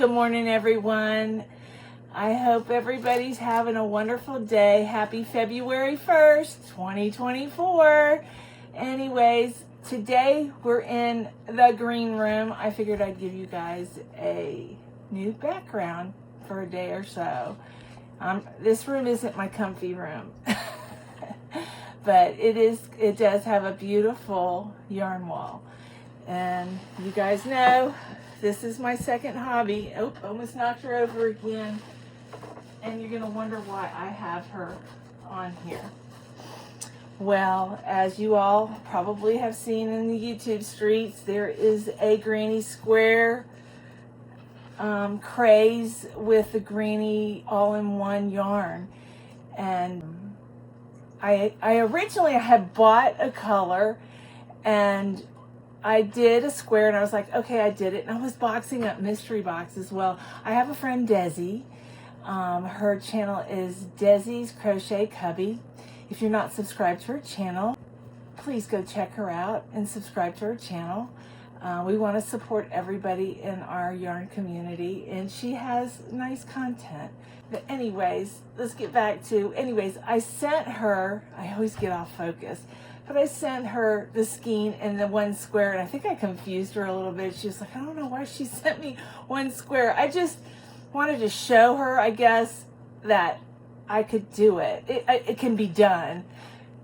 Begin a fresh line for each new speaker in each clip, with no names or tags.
Good morning, everyone. I hope everybody's having a wonderful day. Happy February 1st, 2024. Anyways, today we're in the green room. I figured I'd give you guys a new background for a day or so. This room isn't my comfy room, but it does have a beautiful yarn wall. And you guys know, this is my second hobby. Oh, almost knocked her over again. And you're going to wonder why I have her on here. Well, as you all probably have seen in the YouTube streets, there is a granny square craze with the granny all-in-one yarn. And I originally had bought a color, and I did a square, and I was like, okay, I did it. And I was boxing up mystery boxes. Well, I have a friend, Desi. Her channel is Desi's Crochet Cubby. If you're not subscribed to her channel, please go check her out and subscribe to her channel. We want to support everybody in our yarn community, and she has nice content. But anyways, let's get back to, I sent her, I always get off focus, but I sent her the skein and the one square, and I think I confused her a little bit. She was like, I don't know why she sent me one square. I just wanted to show her, I guess, that I could do it. It can be done,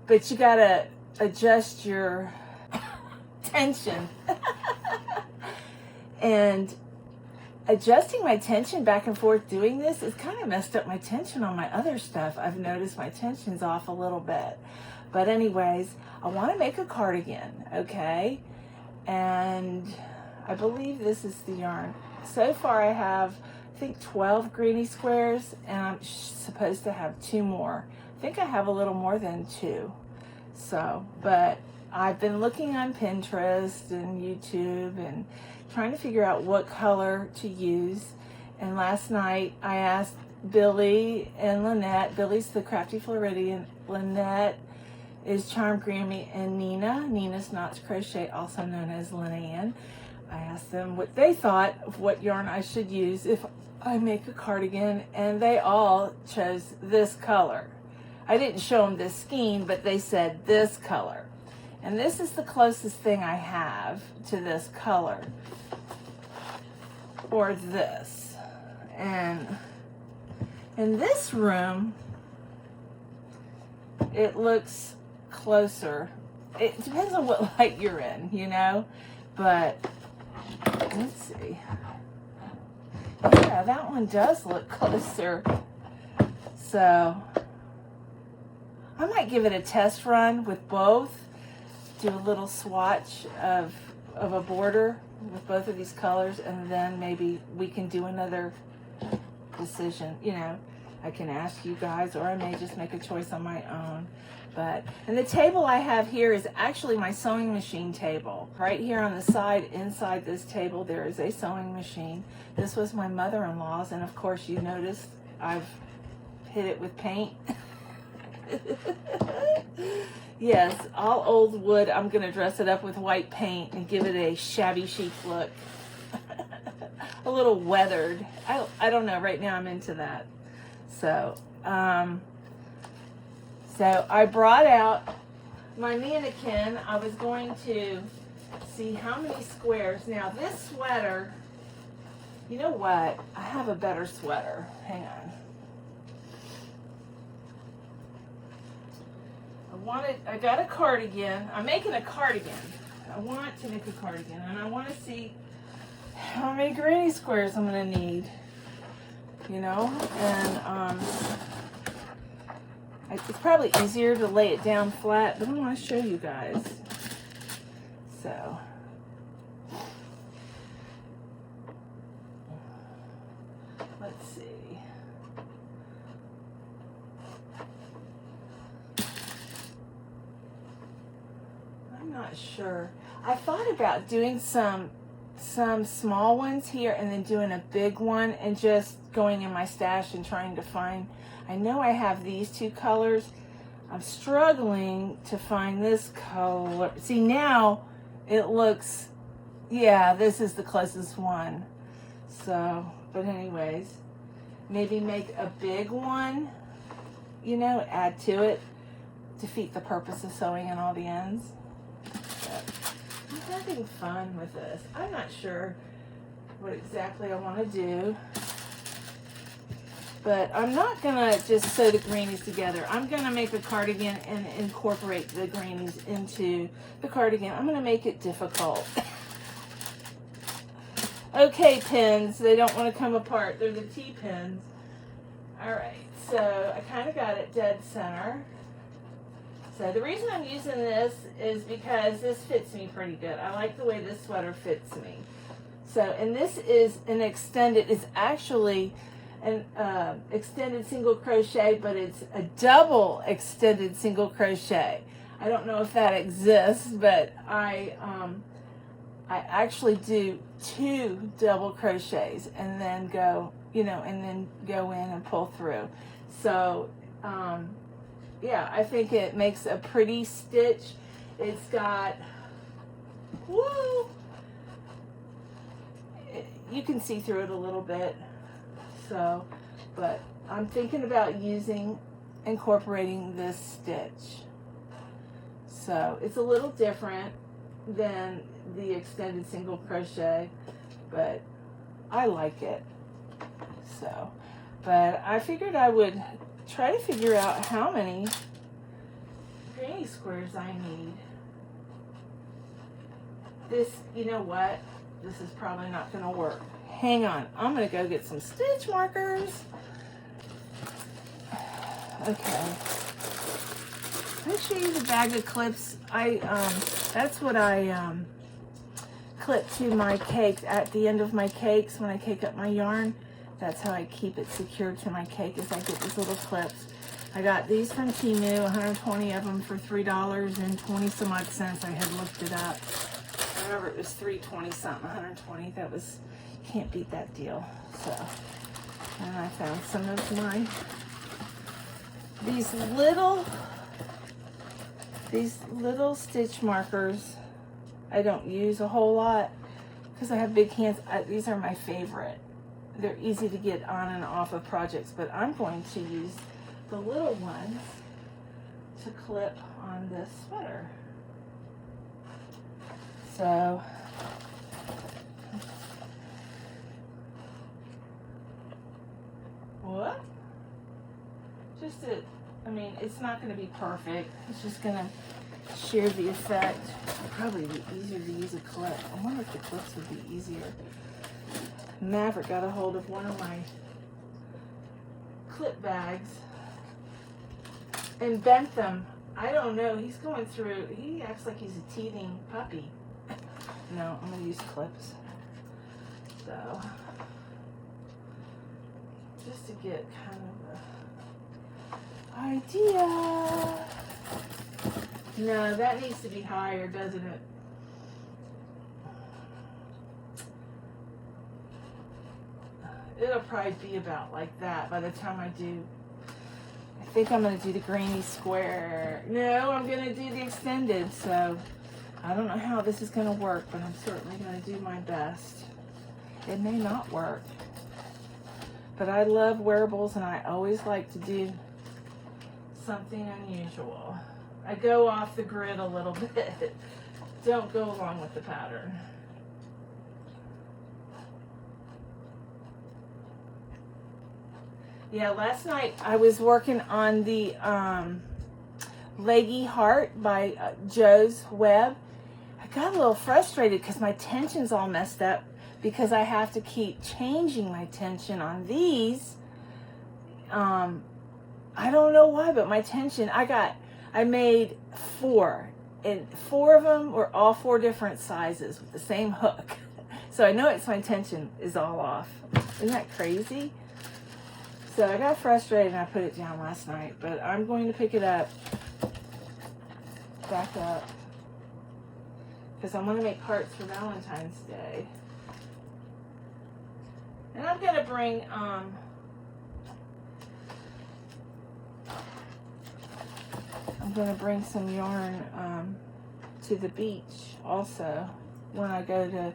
but you gotta adjust your tension. And adjusting my tension back and forth doing this, it's kind of messed up my tension on my other stuff. I've noticed my tension's off a little bit. But anyways, I want to make a cardigan, okay? And I believe this is the yarn. So far I have, I think, 12 granny squares, and I'm supposed to have 2 more. I think I have a little more than 2. So, but I've been looking on Pinterest and YouTube and trying to figure out what color to use. And last night I asked Billy and Lynette. Billy's the Crafty Floridian. Lynette is Charm Grammy, and Nina's Knots Crochet, also known as Lynanne. I asked them what they thought of what yarn I should use if I make a cardigan, and they all chose this color. I didn't show them this skein, but they said this color. And this is the closest thing I have to this color, or this. And in this room, it looks closer. It depends on what light you're in, you know, but let's see. Yeah, that one does look closer. So I might give it a test run with both, do a little swatch of a border with both of these colors, and then maybe we can do another decision. You know, I can ask you guys, or I may just make a choice on my own. And the table I have here is actually my sewing machine table. Right here on the side, inside this table, there is a sewing machine. This was my mother-in-law's, and of course you noticed I've hit it with paint. Yes, all old wood. I'm going to dress it up with white paint and give it a shabby chic look. A little weathered. I don't know. Right now I'm into that. So I brought out my mannequin. I was going to see how many squares. Now this sweater, you know what? I have a better sweater. Hang on. I got a cardigan. I'm making a cardigan. I want to make a cardigan, and I want to see how many granny squares I'm going to need. You know, and it's probably easier to lay it down flat, but I want to show you guys. So let's see. I'm not sure. I thought about doing some small ones here and then doing a big one and just going in my stash and trying to find. I know I have these 2 colors. I'm struggling to find this color. See, now it looks, yeah, this is the closest one. So But anyways, maybe make a big one, you know, add to it, defeat the purpose of sewing in all the ends. But I'm having fun with this. I'm not sure what exactly I want to do, but I'm not gonna just sew the greenies together. I'm gonna make a cardigan and incorporate the greenies into the cardigan. I'm gonna make it difficult. Okay, pins, they don't want to come apart. They're the T-pins. All right, so I kind of got it dead center. So the reason I'm using this is because this fits me pretty good. I like the way this sweater fits me. So, and this is an extended, it's actually an extended single crochet, but it's a double extended single crochet. I don't know if that exists, but I actually do 2 double crochets and then go, you know, and then go in and pull through. So, yeah, I think it makes a pretty stitch. It's got, woo! You can see through it a little bit. So, but I'm thinking about incorporating this stitch. So it's a little different than the extended single crochet, but I like it. So, but I figured I would try to figure out how many granny squares I need. This, you know what? This is probably not going to work. Hang on, I'm going to go get some stitch markers. Okay. Let me show you the bag of clips. That's what I clip to my cakes at the end of my cakes when I cake up my yarn. That's how I keep it secured to my cake, is I get these little clips. I got these from Temu, 120 of them for $3.20 some odd cents. I had looked it up. I remember it was $3.20 something, 120. That was, can't beat that deal. So, and I found some of my, these little stitch markers. I don't use a whole lot because I have big hands. These are my favorite. They're easy to get on and off of projects, but I'm going to use the little ones to clip on this sweater. So, what? Just it. I mean, it's not going to be perfect. It's just going to share the effect. It'd probably be easier to use a clip. I wonder if the clips would be easier. Maverick got a hold of one of my clip bags and bent them. I don't know. He's going through, he acts like he's a teething puppy. No, I'm going to use clips. So, just to get kind of an idea. No, that needs to be higher, doesn't it? It'll probably be about like that by the time I do. I think I'm going to do the granny square. No, I'm going to do the extended. So I don't know how this is going to work, but I'm certainly going to do my best. It may not work. But I love wearables, and I always like to do something unusual. I go off the grid a little bit. Don't go along with the pattern. Yeah, last night I was working on the Leggy Heart by Joe's Web. I got a little frustrated because my tension's all messed up because I have to keep changing my tension on these. I don't know why, but my tension, I made 4, and 4 of them were all 4 different sizes with the same hook. So I know it's my tension is all off. Isn't that crazy? So I got frustrated and I put it down last night, but I'm going to pick it up, back up, because I'm going to make hearts for Valentine's Day. And I'm going to bring, some yarn to the beach also when I go to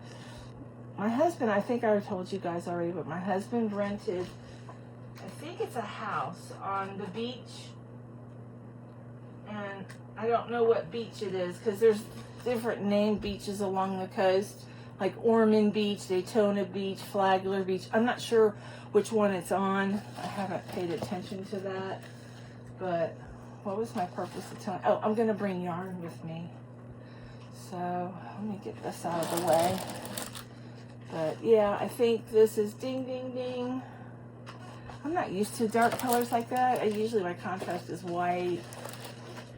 my husband, I think I told you guys already, but my husband rented, I think it's a house on the beach, and I don't know what beach it is because there's different named beaches along the coast, like Ormond Beach, Daytona Beach, Flagler Beach. I'm not sure which one it's on. I haven't paid attention to that, but what was my purpose of telling? Oh, I'm going to bring yarn with me. So let me get this out of the way. But yeah, I think this is ding, ding, ding. I'm not used to dark colors like that. Usually my contrast is white,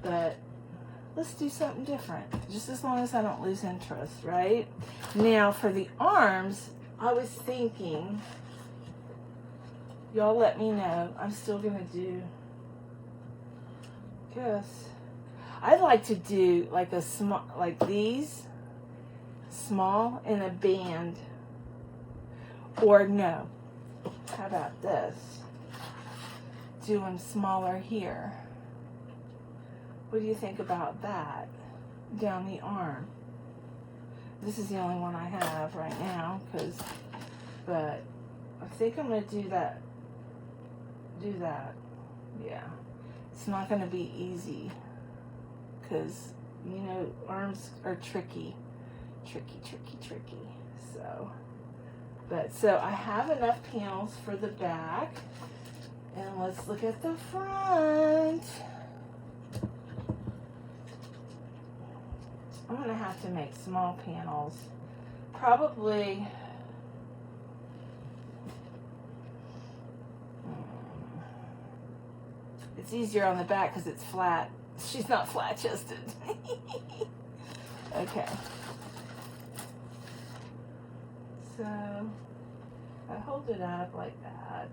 but let's do something different. Just as long as I don't lose interest, right? Now for the arms, I was thinking, y'all let me know. I'm still gonna do, I'd like to do like a small, like these, small in a band. Or no, how about this? Do them smaller here. What do you think about that? Down the arm. This is the only one I have right now, but I think I'm gonna do that. Yeah. It's not gonna be easy, because, you know, arms are tricky. So I have enough panels for the back, and let's look at the front. I'm gonna have to make small panels, probably. It's easier on the back because it's flat. She's not flat chested. Okay. So I hold it up like that.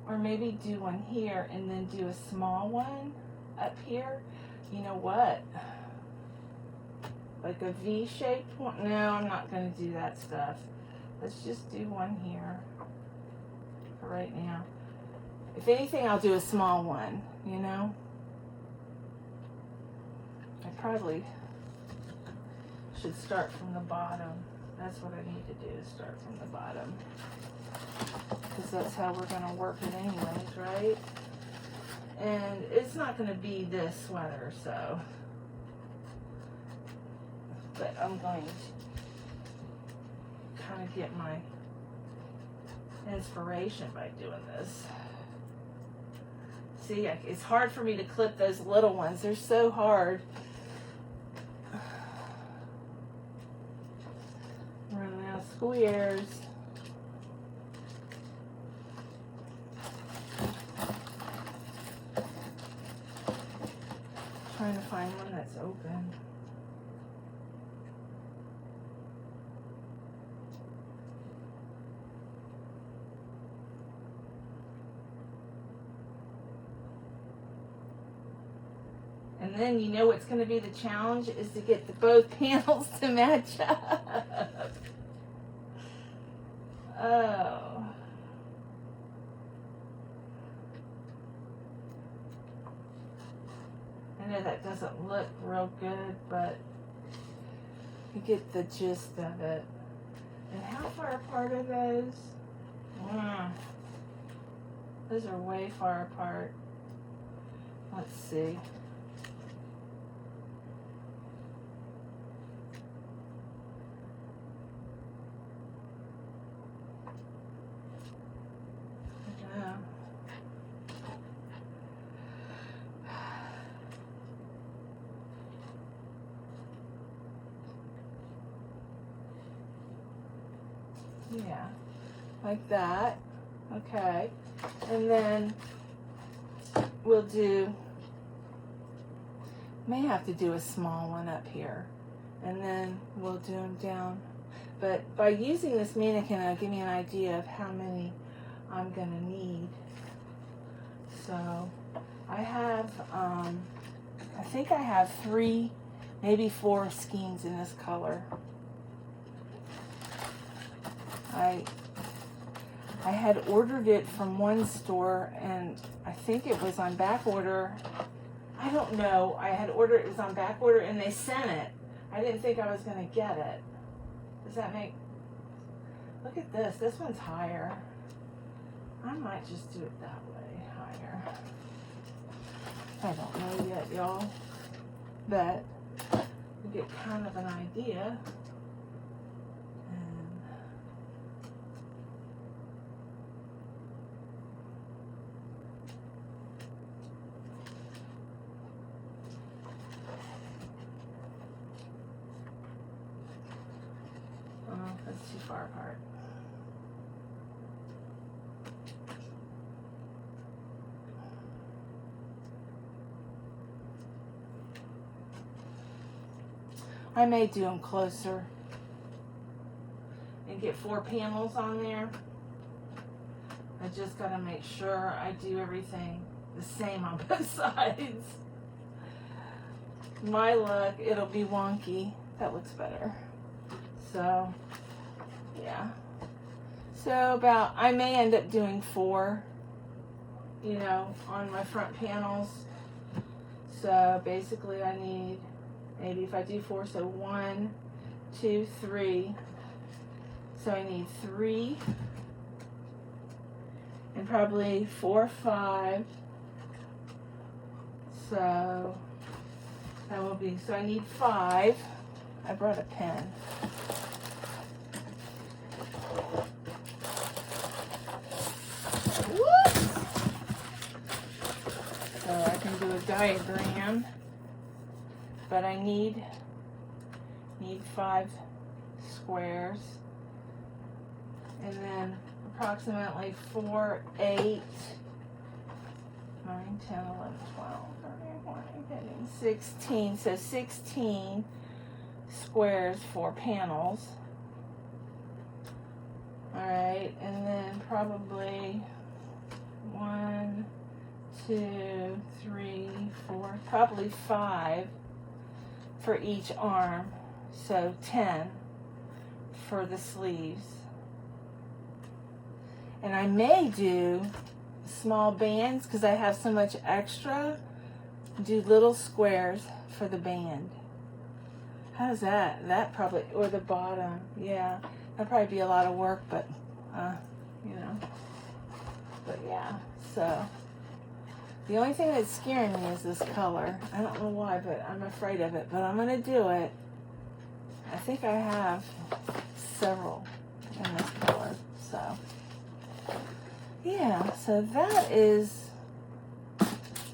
Or maybe do one here and then do a small one up here. You know what? Like a V-shaped one? No, I'm not going to do that stuff. Let's just do one here for right now. If anything, I'll do a small one, you know? I probably should start from the bottom. That's what I need to do, is start from the bottom. Because that's how we're going to work it anyways, right? And it's not going to be this sweater, so. But I'm going to kind of get my inspiration by doing this. See, it's hard for me to clip those little ones. They're so hard. Running out of squares. Trying to find one that's open. And then you know what's going to be the challenge is to get both panels to match up. Oh. I know that doesn't look real good, but you get the gist of it. And how far apart are those? Those are way far apart. Let's see. Yeah, like that. Okay, and then we'll do, may have to do a small one up here, and then we'll do them down. But by using this mannequin, it'll give me an idea of how many I'm gonna need. So I have, I think I have 3, maybe 4 skeins in this color. I had ordered it from one store, and I think it was on back order. I don't know. I had ordered it was on back order, and they sent it. I didn't think I was going to get it. Does that make, look at this. This one's higher. I might just do it that way, higher. I don't know yet, y'all, but you get kind of an idea. That's too far apart. I may do them closer and get 4 panels on there. I just got to make sure I do everything the same on both sides. My luck, it'll be wonky. That looks better. So, yeah. So about, I may end up doing 4, you know, on my front panels. So basically I need, maybe if I do 4, so 1, 2, 3. So I need 3 and probably 4, 5. So that will be, so I need 5. I brought a pen. Whoops. So I can do a diagram, but I need 5 squares, and then approximately 4, 8, 9, 10, 11, 12, 13, 14, 15, 16. So 16 squares for panels. All right, and then probably 1, 2, 3, 4, probably 5 for each arm. So 10 for the sleeves. And I may do small bands because I have so much extra. Do little squares for the band. How's that? That probably, or the bottom. Yeah, that'd probably be a lot of work, but, you know. But yeah, so. The only thing that's scaring me is this color. I don't know why, but I'm afraid of it. But I'm going to do it. I think I have several in this color. So, yeah. So that is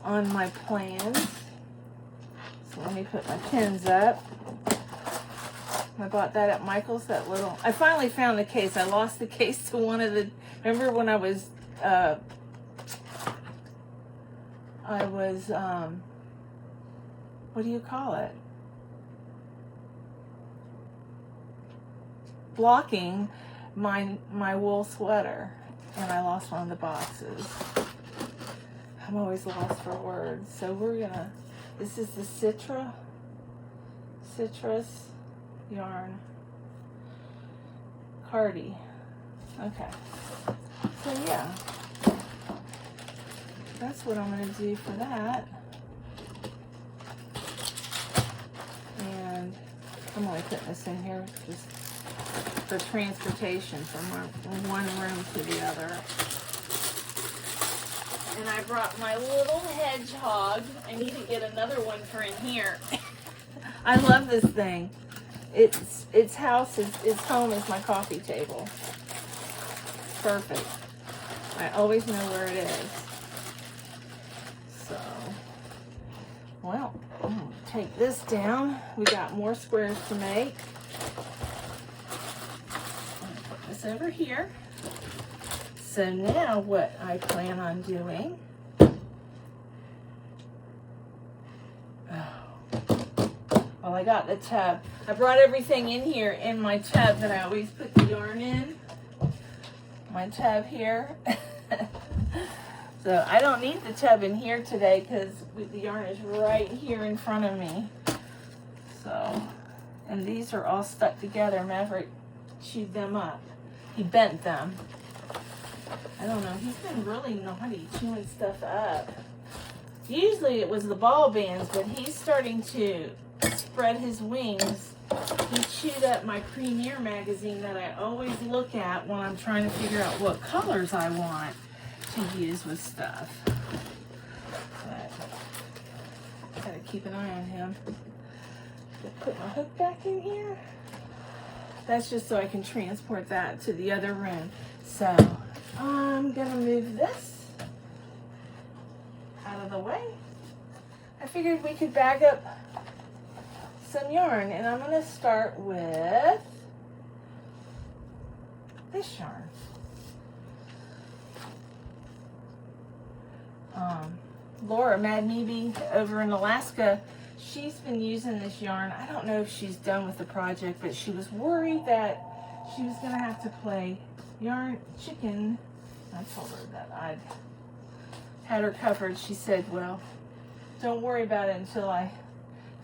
on my plans. So let me put my pins up. I bought that at Michael's, that little. I finally found the case. I lost the case to one of the, remember when I was, what do you call it? Blocking my wool sweater, and I lost one of the boxes. I'm always lost for words. So we're gonna, this is the citrus yarn Cardi. Okay. So yeah. That's what I'm going to do for that. And I'm only putting this in here just for transportation from one room to the other. And I brought my little hedgehog. I need to get another one for in here. I love this thing. Its house is, its home is my coffee table. Perfect. I always know where it is. So, well, I'm going to take this down. We got more squares to make. Put this over here. So now what I plan on doing, well, I got the tub. I brought everything in here in my tub that I always put the yarn in. My tub here. So I don't need the tub in here today because the yarn is right here in front of me. So, and these are all stuck together. Maverick chewed them up. He bent them. I don't know. He's been really naughty chewing stuff up. Usually it was the ball bands, but he's starting to spread his wings, he chewed up my Premier magazine that I always look at when I'm trying to figure out what colors I want to use with stuff. But gotta keep an eye on him. Put my hook back in here. That's just so I can transport that to the other room. So I'm gonna move this out of the way. I figured we could bag up some yarn, and I'm gonna start with this yarn. Laura Mad Meeby over in Alaska, she's been using this yarn. I don't know if she's done with the project, but she was worried that she was gonna have to play yarn chicken. I told her that I'd had her covered. She said, well, don't worry about it until if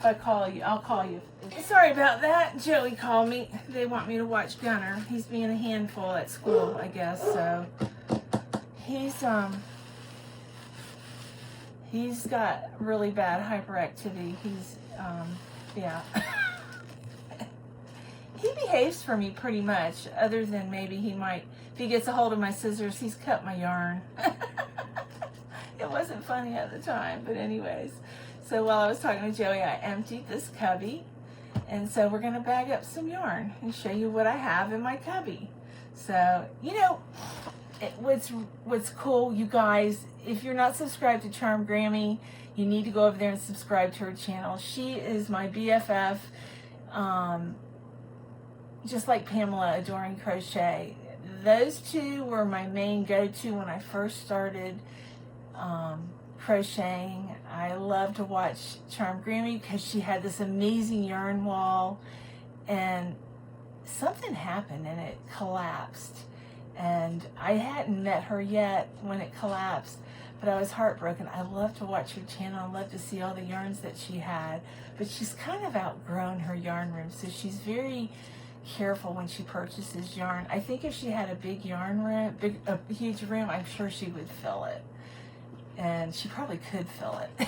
I call you, I'll call you. Sorry about that. Joey called me. They want me to watch Gunner. He's being a handful at school, I guess. So he's got really bad hyperactivity. Yeah. He behaves for me pretty much, other than maybe he might, if he gets a hold of my scissors, he's cut my yarn. It wasn't funny at the time, but anyways. So while I was talking to Joey, I emptied this cubby. And so we're gonna bag up some yarn and show you what I have in my cubby. So, you know, what's cool, you guys, if you're not subscribed to Charm Grammy, you need to go over there and subscribe to her channel. She is my BFF, just like Pamela Adoring Crochet. Those two were my main go-to when I first started crocheting. I love to watch Charm Grammy because she had this amazing yarn wall, and something happened and it collapsed. And I hadn't met her yet when it collapsed, but I was heartbroken. I love to watch her channel. I love to see all the yarns that she had, but she's kind of outgrown her yarn room, so she's very careful when she purchases yarn. I think if she had a big yarn room, a huge room, I'm sure she would fill it, and she probably could fill it.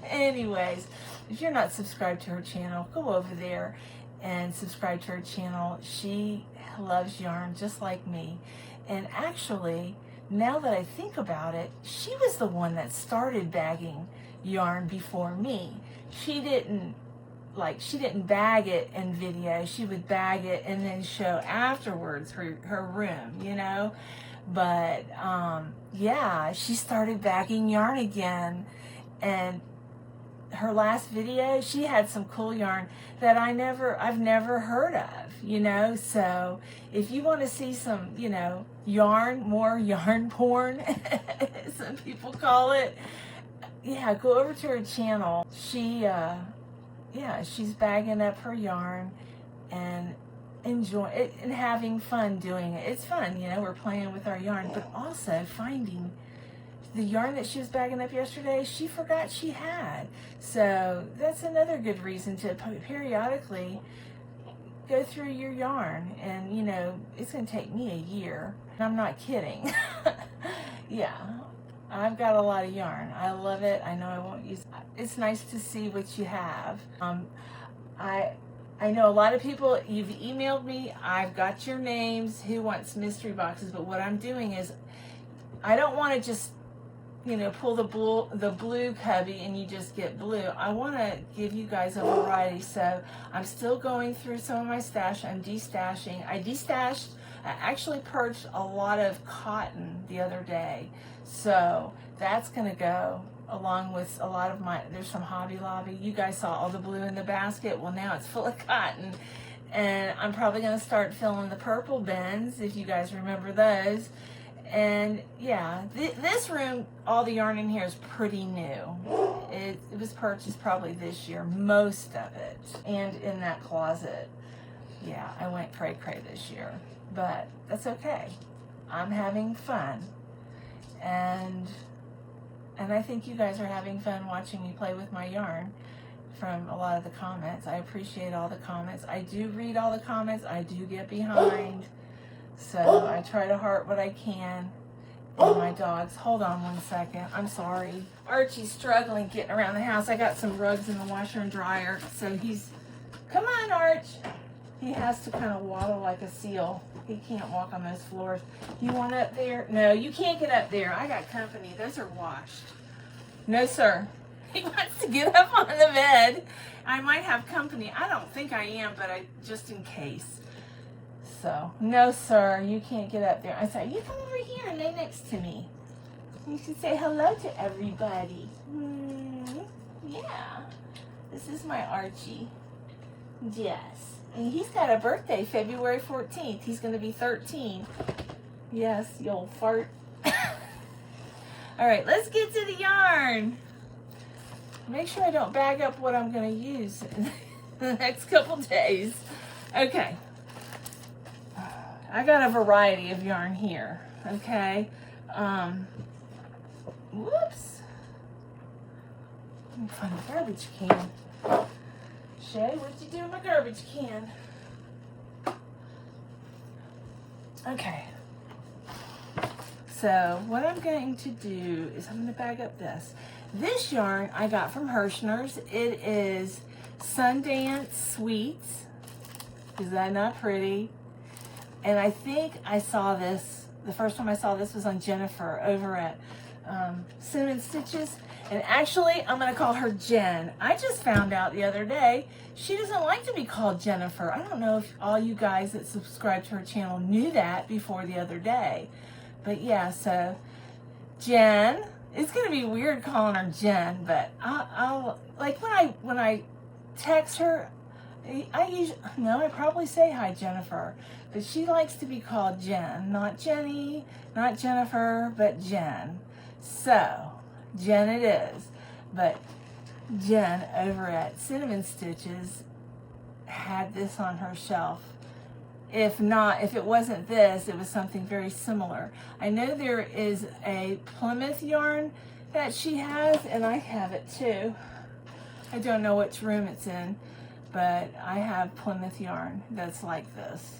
Anyways, if you're not subscribed to her channel, go over there and subscribe to her channel. She loves yarn just like me. And actually, now that I think about it, she was the one that started bagging yarn before me. She didn't bag it in video. She would bag it and then show afterwards her room, you know. But yeah, she started bagging yarn again, and her last video, she had some cool yarn that I've never heard of, you know. So if you want to see some, you know, more yarn porn, some people call it, yeah, go over to her channel. She's bagging up her yarn and enjoy it and having fun doing it. It's fun, you know, we're playing with our yarn, but also finding the yarn that she was bagging up yesterday, she forgot she had. So that's another good reason to periodically go through your yarn. And, you know, it's going to take me a year. I'm not kidding. Yeah, I've got a lot of yarn. I love it. I know I won't use it. It's nice to see what you have. I know a lot of people, you've emailed me, I've got your names, who wants mystery boxes, but what I'm doing is, I don't want to just, you know, pull the blue cubby and you just get blue. I want to give you guys a variety. So I'm still going through some of my stash. I'm destashing. I actually purged a lot of cotton the other day. So that's going to go along with a lot of there's some Hobby Lobby. You guys saw all the blue in the basket. Well, now it's full of cotton. And I'm probably going to start filling the purple bins, if you guys remember those. And yeah, this room, all the yarn in here is pretty new. It was purchased probably this year, most of it. And in that closet, yeah, I went cray-cray this year. But that's okay. I'm having fun. And I think you guys are having fun watching me play with my yarn from a lot of the comments. I appreciate all the comments. I do read all the comments. I do get behind. So I try to heart what I can. Oh, my dogs. Hold on 1 second. I'm sorry. Archie's struggling getting around the house. I got some rugs in the washer and dryer, so he's... Come on, Arch. He has to kind of waddle like a seal. He can't walk on those floors. You want up there? No, you can't get up there. I got company. Those are washed. No, sir. He wants to get up on the bed. I might have company. I don't think I am, but just in case. So, no, sir, you can't get up there. I said, you come over here and lay next to me. You should say hello to everybody. Yeah. This is my Archie. Yes. And he's got a birthday, February 14th. He's going to be 13. Yes, you old fart. All right, let's get to the yarn. Make sure I don't bag up what I'm going to use in the next couple days. Okay. I got a variety of yarn here. Okay. Whoops. Let me find a garbage can. Shay, what'd you do in my garbage can? Okay. So what I'm going to do is I'm going to bag up this. This yarn I got from Hirschner's. It is Sundance Sweets. Is that not pretty? And I think I saw this, the first time I saw this was on Jennifer over at Cinnamon Stitches. And actually, I'm going to call her Jen. I just found out the other day she doesn't like to be called Jennifer. I don't know if all you guys that subscribe to her channel knew that before the other day. But yeah, so Jen. It's going to be weird calling her Jen, but I'll like when I text her, I probably say hi Jennifer, but she likes to be called Jen, not Jenny, not Jennifer, but Jen. So Jen it is, but Jen over at Cinnamon Stitches had this on her shelf. If it wasn't this, it was something very similar. I know there is a Plymouth yarn that she has, and I have it too. I don't know which room it's in, but I have Plymouth yarn that's like this.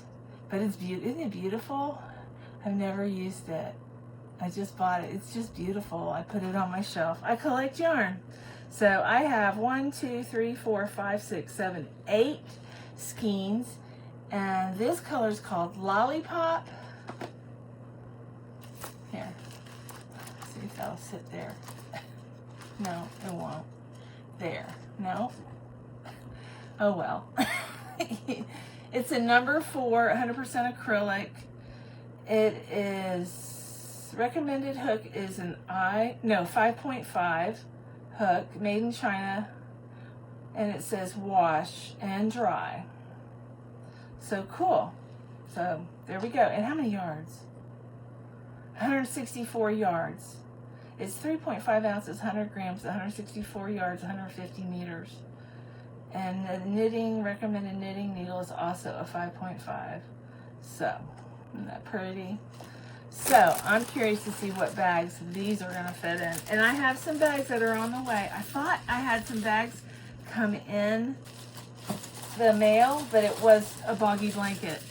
But it's beautiful. Isn't it beautiful? I've never used it. I just bought it. It's just beautiful. I put it on my shelf. I collect yarn. So I have 1, 2, 3, 4, 5, 6, 7, 8 skeins. And this color is called Lollipop. Here. See if that'll sit there. No, it won't. There. No. Oh well. It's a number 4, 100% acrylic. It is, recommended hook is an 5.5 hook, made in China. And it says wash and dry. So cool. So there we go. And how many yards? 164 yards. It's 3.5 ounces, 100 grams, 164 yards, 150 meters. And the knitting, recommended knitting needle is also a 5.5. So, isn't that pretty? So, I'm curious to see what bags these are going to fit in. And I have some bags that are on the way. I thought I had some bags come in the mail, but it was a Boggy blanket.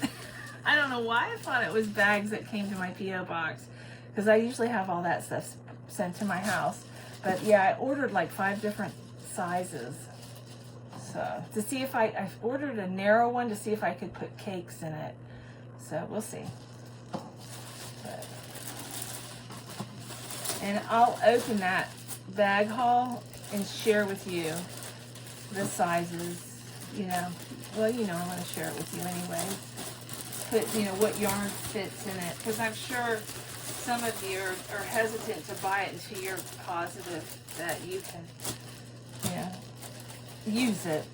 I don't know why I thought it was bags that came to my P.O. box, because I usually have all that stuff sent to my house. But yeah, I ordered like 5 different sizes. So to see if I ordered a narrow one to see if I could put cakes in it. So we'll see. And I'll open that bag haul and share with you the sizes. You know, well, you know, I'm going to share it with you anyway. Put, you know, what yarn fits in it. Because I'm sure some of you are hesitant to buy it until you're positive that you can, you know, use it.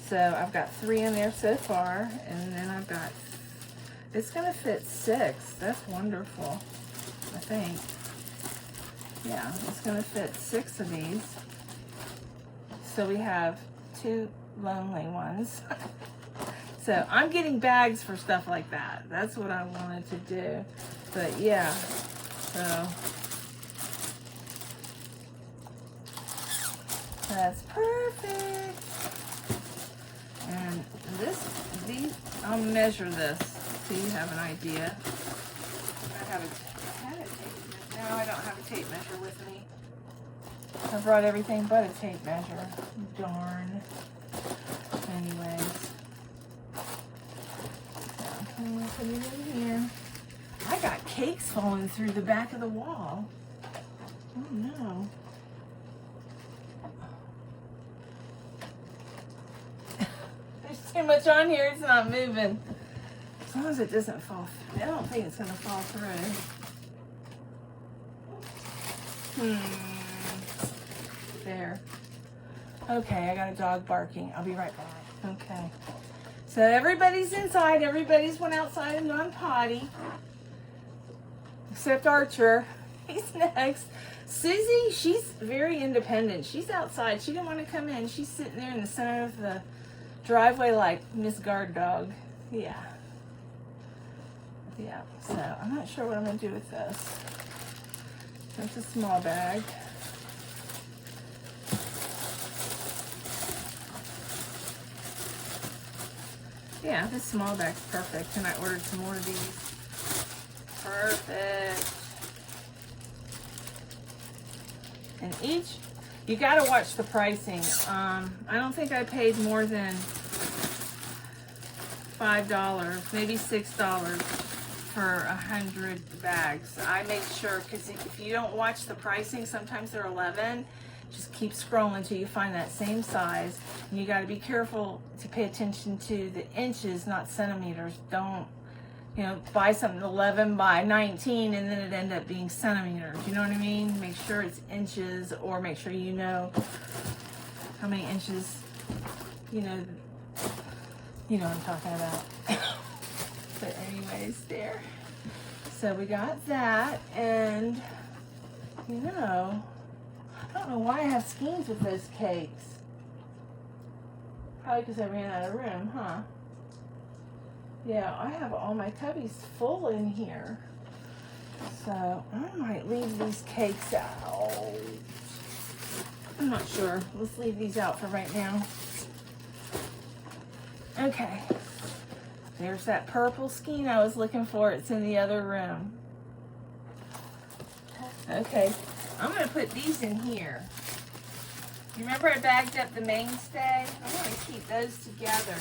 So I've got 3 in there so far. And then I've got, it's going to fit 6. That's wonderful, I think. Yeah, it's going to fit 6 of these. So we have 2 lonely ones. So I'm getting bags for stuff like that. That's what I wanted to do. But yeah, so that's perfect. And these, I'll measure this so you have an idea. I have I had a tape measure. No, I don't have a tape measure with me. I brought everything but a tape measure. Darn. Anyways. I'm gonna put it in here. I got cakes falling through the back of the wall. Oh no. There's too much on here, it's not moving. As long as it doesn't fall through. I don't think it's gonna fall through. There. Okay, I got a dog barking. I'll be right back. Okay. So everybody's inside. Everybody's went outside and gone potty. Except Archer. He's next. Susie, she's very independent. She's outside. She didn't want to come in. She's sitting there in the center of the driveway like Miss Guard Dog. Yeah. Yeah. So I'm not sure what I'm going to do with this. It's a small bag. Yeah, this small bag's perfect, and I ordered some more of these. Perfect. And each, you gotta watch the pricing. I don't think I paid more than $5, maybe $6 for 100 bags. I make sure, because if you don't watch the pricing, sometimes they're 11. Just keep scrolling until you find that same size. And you got to be careful to pay attention to the inches, not centimeters. Don't, buy something 11 by 19 and then it end up being centimeters. You know what I mean? Make sure it's inches, or make sure you know how many inches, you know what I'm talking about. But anyways, there. So we got that, and I don't know why I have skeins with those cakes. Probably because I ran out of room, huh? Yeah, I have all my cubbies full in here. So I might leave these cakes out. I'm not sure. Let's leave these out for right now. Okay. There's that purple skein I was looking for. It's in the other room. Okay. I'm going to put these in here. You remember I bagged up the mainstay? I want to keep those together.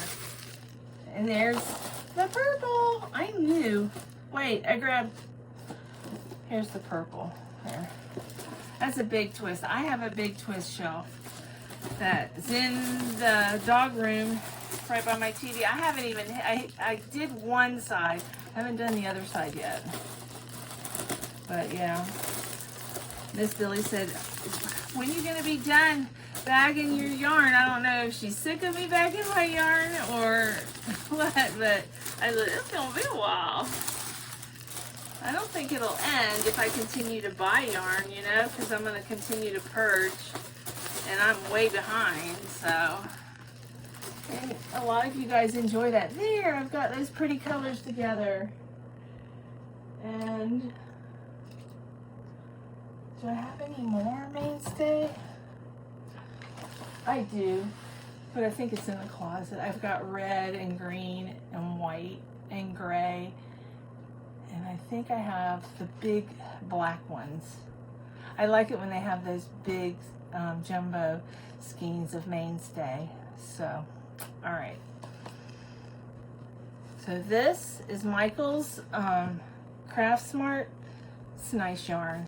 And there's the purple. I knew. Wait, here's the purple. There. That's a big twist. I have a big twist shelf that's in the dog room right by my TV. I haven't even, I did one side. I haven't done the other side yet. But yeah. Miss Billy said, when are you going to be done bagging your yarn? I don't know if she's sick of me bagging my yarn or what, but I said, it's going to be a while. I don't think it'll end if I continue to buy yarn, because I'm going to continue to purge, and I'm way behind, so. And a lot of you guys enjoy that. There, I've got those pretty colors together. And do I have any more mainstay? I do, but I think it's in the closet. I've got red and green and white and gray, and I think I have the big black ones. I like it when they have those big jumbo skeins of mainstay. So, all right. So this is Michael's Craft Smart. It's nice yarn.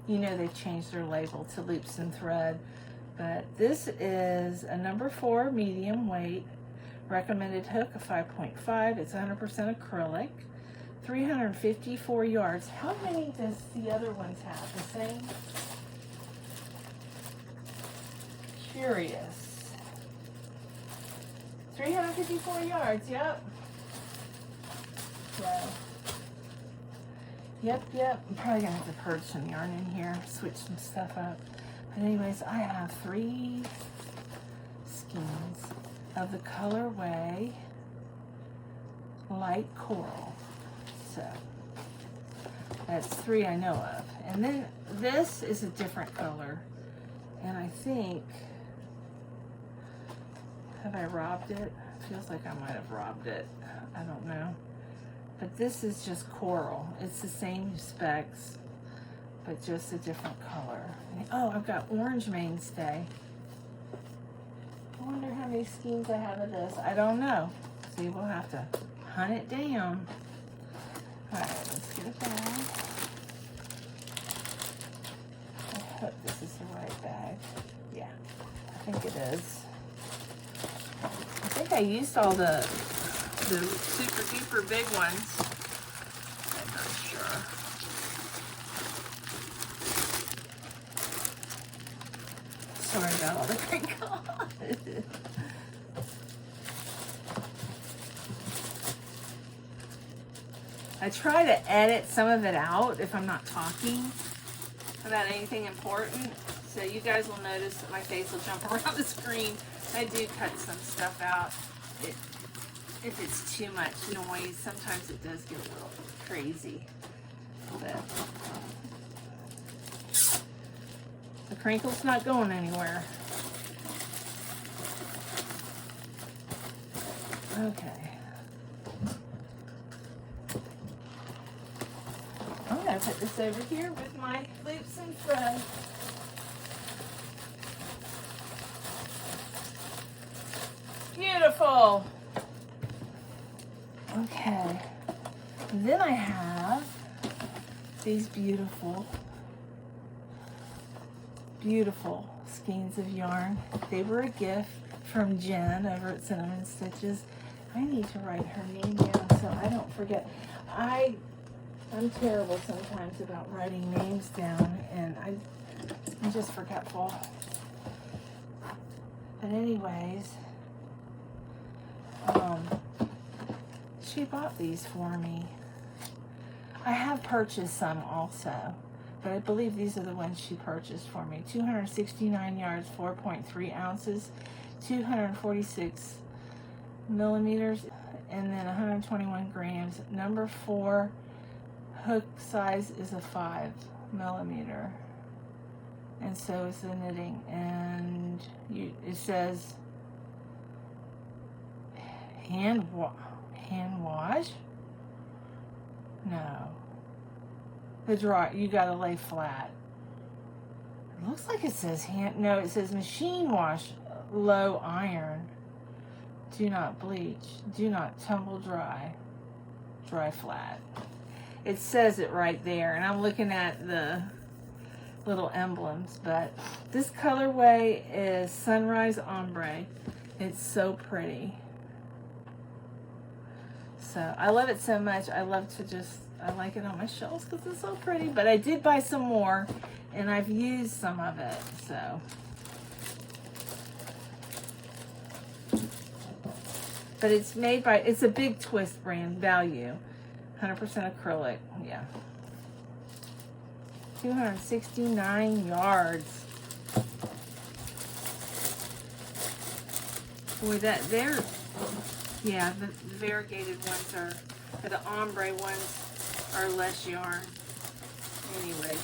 They've changed their label to loops and thread, but this is a number 4 medium weight, recommended hook of 5.5. It's 100% acrylic, 354 yards. How many does the other ones have? The same? Curious. 354 yards, yep. So. Yep. I'm probably gonna have to purge some yarn in here, switch some stuff up. But anyways, I have 3 skeins of the colorway light coral. So that's 3 I know of. And then this is a different color. And I think, have I robbed it? Feels like I might have robbed it. I don't know. But this is just coral. It's the same specs, but just a different color. Oh, I've got orange mainstay. I wonder how many skeins I have of this. I don't know. See, we'll have to hunt it down. All right, let's get a bag. I hope this is the right bag. Yeah, I think it is. I think I used all the super duper big ones. I'm not sure. Sorry about all the crinkles. I try to edit some of it out if I'm not talking about anything important. So you guys will notice that my face will jump around the screen. I do cut some stuff out. If it's too much noise, sometimes it does get a little crazy. But the crinkle's not going anywhere. Okay. I'm going to put this over here with my loops and thread. Beautiful. Okay. Then I have these beautiful skeins of yarn. They were a gift from Jen over at Cinnamon Stitches. I need to write her name down so I don't forget. I'm terrible sometimes about writing names down, and I'm just forgetful. But anyways, she bought these for me. I have purchased some also, but I believe these are the ones she purchased for me. 269 yards, 4.3 ounces, 246 millimeters, and then 121 grams. Number 4 hook size is a 5 millimeter, and so is the knitting. And it says hand wash. No, the dry. You gotta lay flat. It looks like it says no, it says machine wash, low iron. Do not bleach. Do not tumble dry. Dry flat. It says it right there, and I'm looking at the little emblems, but this colorway is Sunrise Ombre. It's so pretty. So I love it so much. I like it on my shelves because it's so pretty, but I did buy some more, and I've used some of it, so. But it's made by, it's a Big Twist brand, value. 100% acrylic, yeah. 269 yards. Boy, yeah, the variegated ones or the ombre ones are less yarn. Anyway,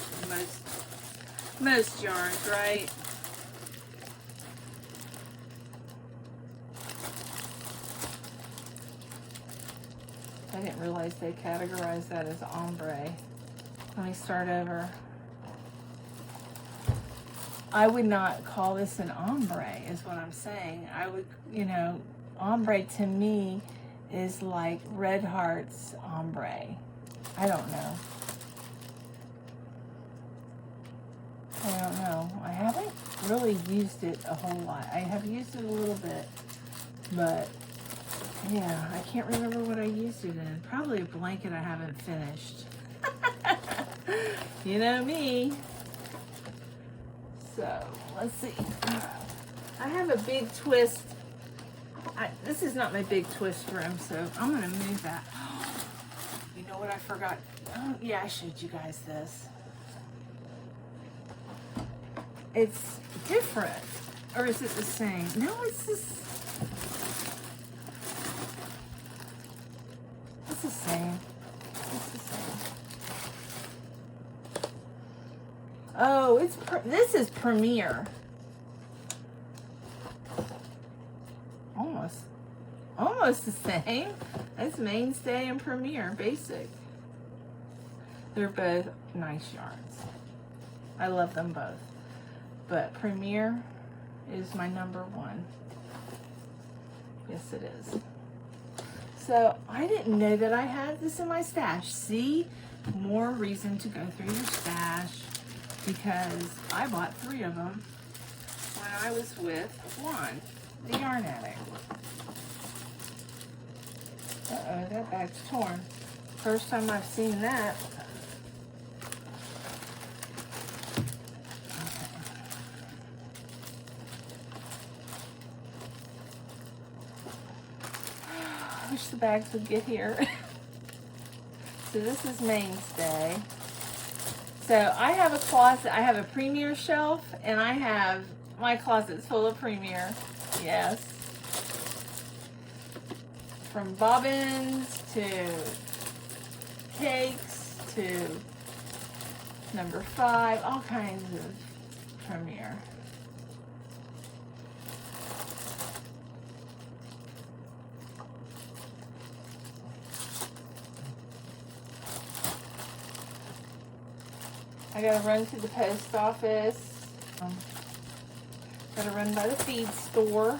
most yarns, right? I didn't realize they categorized that as ombre. Let me start over. I would not call this an ombre, is what I'm saying. I would, ombre to me is like Red Heart's ombre. I don't know. I haven't really used it a whole lot. I have used it a little bit, but yeah, I can't remember what I used it in. Probably a blanket I haven't finished. You know me. So, let's see. I have a Big Twist. This is not my Big Twist room, so I'm going to move that. You know what I forgot? Oh, yeah, I showed you guys this. It's different. Or is it the same? No, it's this. It's the same. It's the same. Oh, this is Premier. Almost the same. That's Mainstay and Premier Basic. They're both nice yarns. I love them both. But Premier is my number one. Yes, it is. So I didn't know that I had this in my stash. See, more reason to go through your stash, because I bought 3 of them when I was with Juan, the yarn addict. Uh-oh, that bag's torn. First time I've seen that. I wish the bags would get here. So this is Mainstay. So I have a closet. I have a Premier shelf, and I have my closet's full of Premier. Yes. From bobbins to cakes to number 5, all kinds of Premier. I gotta run to the post office. Gotta run by the feed store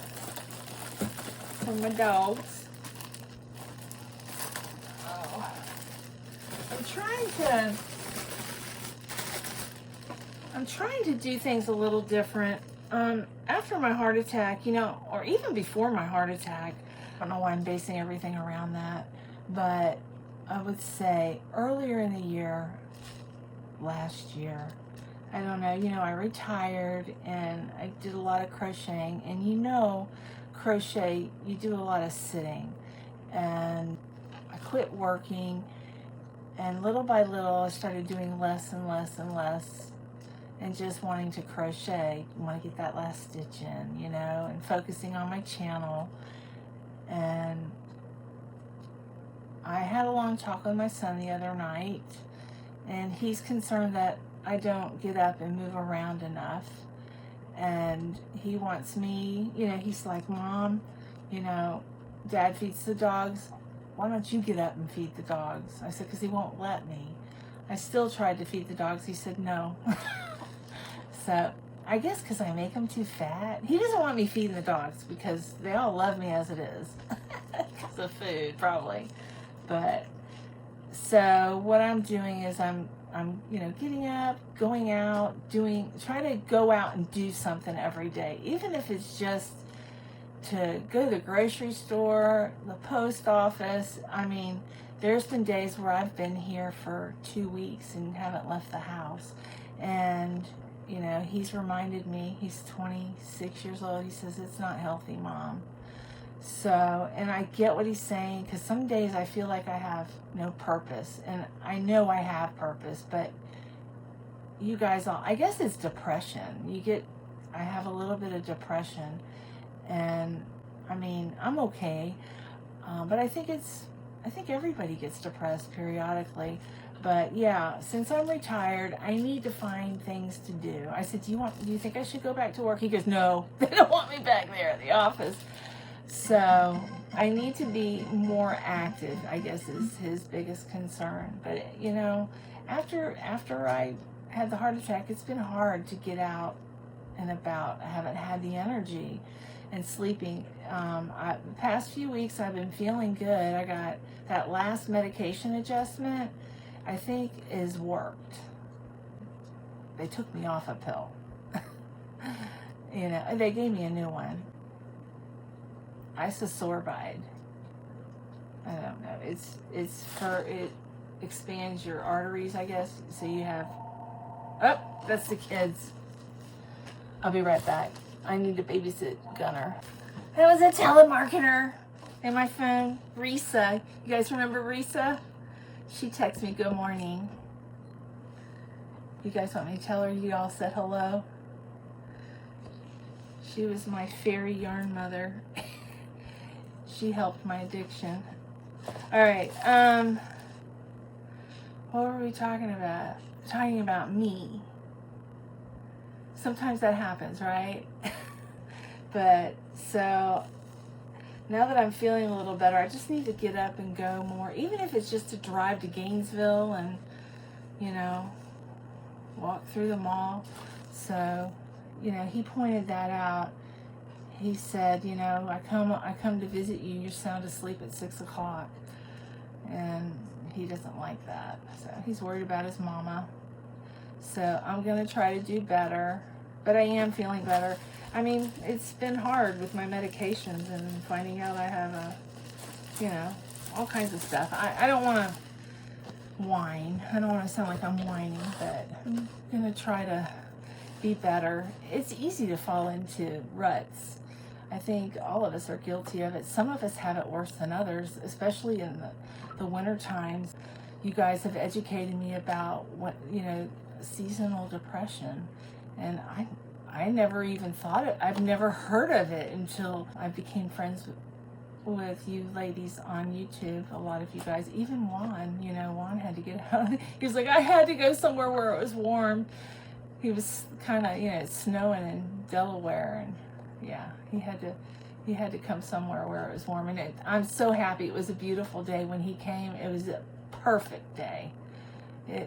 for my dogs. Oh. I'm trying to do things a little different. After my heart attack, you know, or even before my heart attack, I don't know why I'm basing everything around that, but I would say earlier in the year, last year, I don't know, you know, I retired and I did a lot of crocheting, and you know, crochet, you do a lot of sitting, and I quit working, and little by little I started doing less and less and less, and just wanting to crochet, want to get that last stitch in, you know, and focusing on my channel. And I had a long talk with my son the other night, and he's concerned that I don't get up and move around enough. And he wants me, you know, he's like, Mom, you know, Dad feeds the dogs. Why don't you get up and feed the dogs? I said, because he won't let me. I still tried to feed the dogs. He said no. So I guess because I make him too fat. He doesn't want me feeding the dogs because they all love me as it is. Because of food, probably. But so what I'm doing is I'm you know, getting up, going out, try to go out and do something every day, even if it's just to go to the grocery store, the post office. I mean, there's been days where I've been here for 2 weeks and haven't left the house. And, you know, he's reminded me, he's 26 years old, he says, it's not healthy, Mom. So, and I get what he's saying, because some days I feel like I have no purpose, and I know I have purpose, but you guys all, I guess it's depression. I have a little bit of depression, and I mean, I'm okay, but I think everybody gets depressed periodically. But yeah, since I'm retired, I need to find things to do. I said, do you think I should go back to work? He goes, no, they don't want me back there at the office. So I need to be more active, I guess, is his biggest concern. But, you know, after I had the heart attack, it's been hard to get out and about. I haven't had the energy, and sleeping. The past few weeks I've been feeling good. I got that last medication adjustment, I think, is worked. They took me off a pill. You know, they gave me a new one. Isosorbide. I don't know. It expands your arteries, I guess. So you have. Oh, that's the kids. I'll be right back. I need to babysit Gunner. That was a telemarketer in my phone. Risa. You guys remember Risa? She texted me, good morning. You guys want me to tell her you all said hello? She was my fairy yarn mother. She helped my addiction. All right. What were we talking about? Talking about me. Sometimes that happens, right? But so now that I'm feeling a little better, I just need to get up and go more, even if it's just to drive to Gainesville and, you know, walk through the mall. So, you know, he pointed that out. He said, you know, I come to visit you, you're sound asleep at 6 o'clock. And he doesn't like that. So he's worried about his mama. So I'm going to try to do better. But I am feeling better. I mean, it's been hard with my medications and finding out I have you know, all kinds of stuff. I don't want to whine. I don't want to sound like I'm whining, but I'm going to try to be better. It's easy to fall into ruts. I think all of us are guilty of it. Some of us have it worse than others, especially in the winter times. You guys have educated me about what, you know, seasonal depression. And I never even thought it. I've never heard of it until I became friends with you ladies on YouTube. A lot of you guys, even Juan, you know, Juan had to get out. He was like, I had to go somewhere where it was warm. He was kind of, you know, it's snowing in Delaware, and yeah, he had to come somewhere where it was warm. And I'm so happy. It was a beautiful day when he came. It was a perfect day.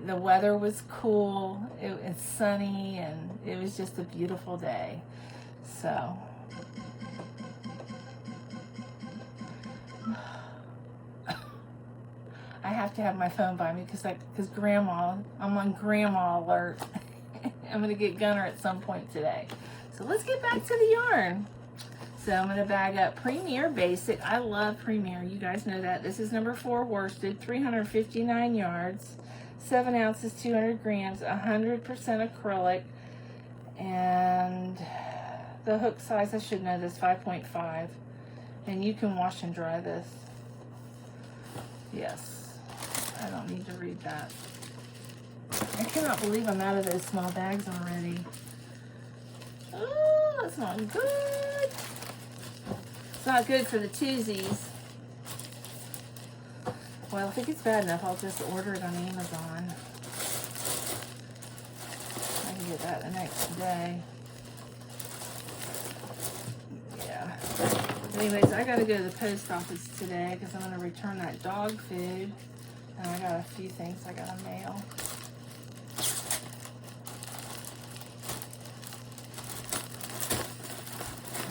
The weather was cool. It's sunny, and it was just a beautiful day. So I have to have my phone by me because Grandma, I'm on Grandma alert. I'm going to get Gunner at some point today. So let's get back to the yarn. So I'm going to bag up Premier Basic. I love Premier. You guys know that. This is number 4 worsted, 359 yards, 7 ounces, 200 grams, 100% acrylic. And the hook size, I should know this, 5.5. And you can wash and dry this. Yes. I don't need to read that. I cannot believe I'm out of those small bags already. Oh, that's not good. It's not good for the twosies. Well, if it gets bad enough, I'll just order it on Amazon. I can get that the next day. Yeah. Anyways, I gotta go to the post office today because I'm gonna return that dog food. And I got a few things I gotta mail.